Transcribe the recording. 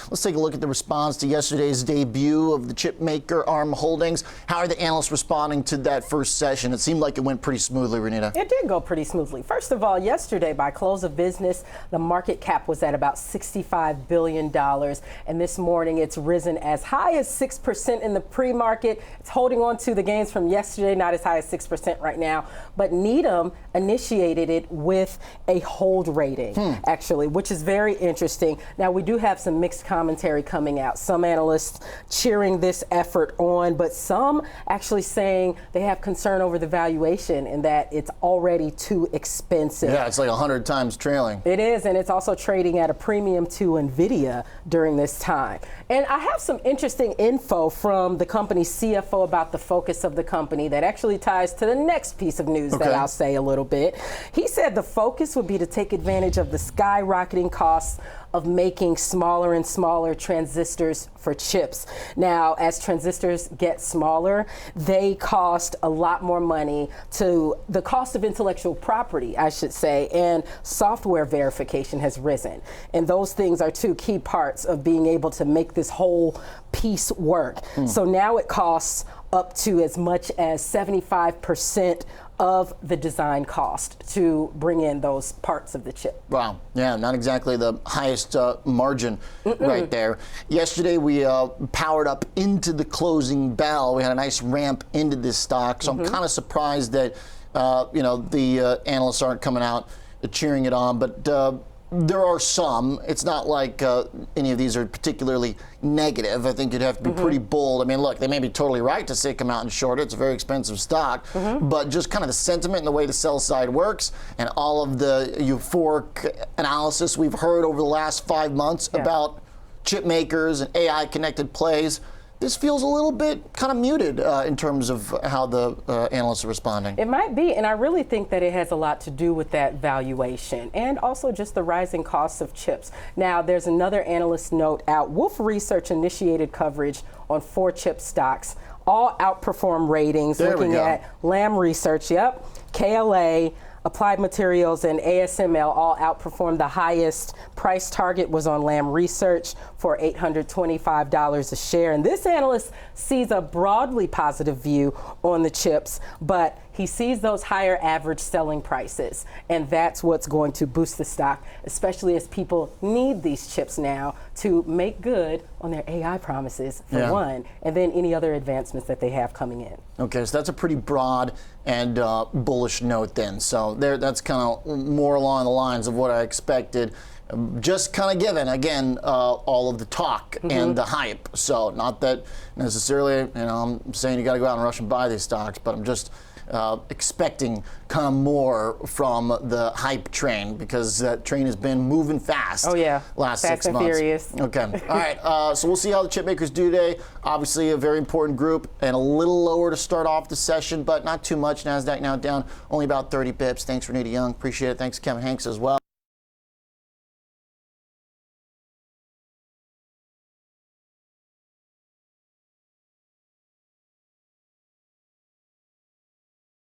Let's take a look at the response to yesterday's debut of the chip maker ARM Holdings. How are the analysts responding to that first session? It seemed like it went pretty smoothly, Renita. It did go pretty smoothly. First of all, yesterday by close of business, the market cap was at about $65 billion. And this morning, it's risen as high as 6% in the pre-market. It's holding on to the gains from yesterday, not as high as 6% right now. But Needham initiated it with a hold rating, actually, which is very interesting. Now, we do have some mixed commentary coming out. Some analysts cheering this effort on, but some actually saying they have concern over the valuation and that it's already too expensive. Yeah, it's like 100 times trailing. It is, and it's also trading at a premium to NVIDIA during this time. And I have some interesting info from the company's CFO about the focus of the company that actually ties to the next piece of news that I'll say a little bit. He said the focus would be to take advantage of the skyrocketing costs of making smaller and smaller transistors for chips. Now, as transistors get smaller, they cost a lot more money to the cost of intellectual property, I should say, and software verification has risen. And those things are two key parts of being able to make this whole piece work. So now it costs up to as much as 75% of the design cost to bring in those parts of the chip. Wow, yeah, not exactly the highest margin right there. Yesterday we powered up into the closing bell. We had a nice ramp into this stock, so I'm kind of surprised that the analysts aren't coming out cheering it on, but there are some. It's not like any of these are particularly negative. I think you'd have to be pretty bold. I mean, look, they may be totally right to say come out and short it. It's a very expensive stock. But just kind of the sentiment and the way the sell side works and all of the euphoric analysis we've heard over the last 5 months about chip makers and AI connected plays, this feels a little bit kind of muted in terms of how the analysts are responding. It might be, and I really think that it has a lot to do with that valuation and also just the rising costs of chips. Now, there's another analyst note out. Wolf Research initiated coverage on 4 chip stocks, all outperform ratings, looking at Lam Research, KLA, Applied Materials, and ASML all outperformed. The highest price target was on Lam Research for $825 a share. And this analyst sees a broadly positive view on the chips, but he sees those higher average selling prices. And that's what's going to boost the stock, especially as people need these chips now to make good on their AI promises, for one, and then any other advancements that they have coming in. Okay, so that's a pretty broad and bullish note then. So that's kind of more along the lines of what I expected. Just kind of given, again, all of the talk and the hype. So not that necessarily, I'm saying you got to go out and rush and buy these stocks, but I'm just expecting kind of more from the hype train, because that train has been moving fast. Last 6 months. Furious. Okay. All right. So we'll see how the chip makers do today. Obviously, a very important group and a little lower to start off the session, but not too much. NASDAQ now down only about 30 pips. Thanks, Renita Young. Appreciate it. Thanks, Kevin Hanks, as well.